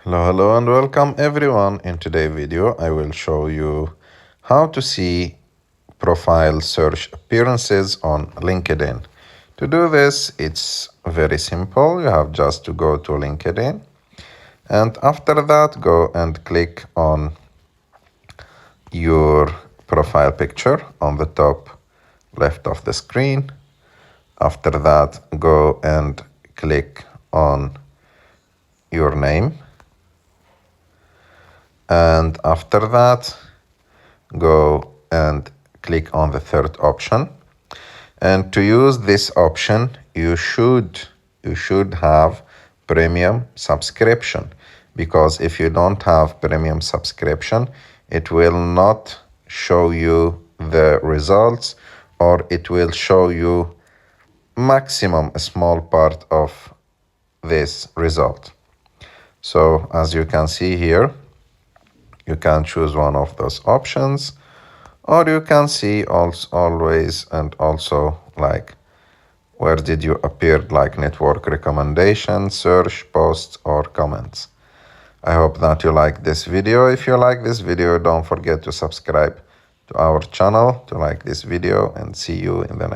Hello and welcome everyone. In today's video I will show you how to see profile search appearances on LinkedIn. To do this, it's very simple. You have just to go to LinkedIn, and after that go and click on your profile picture on the top left of the screen. After that, go and click on your name, and after that go and click on the third option. And to use this option, you should have premium subscription, because if you don't have premium subscription, it will not show you the results, or it will show you maximum a small part of this result. So as you can see here, you can choose one of those options, or you can see always and also like where did you appear, like network recommendation, search, posts, or comments. I hope that you like this video. If you like this video, don't forget to subscribe to our channel, to like this video, and see you in the next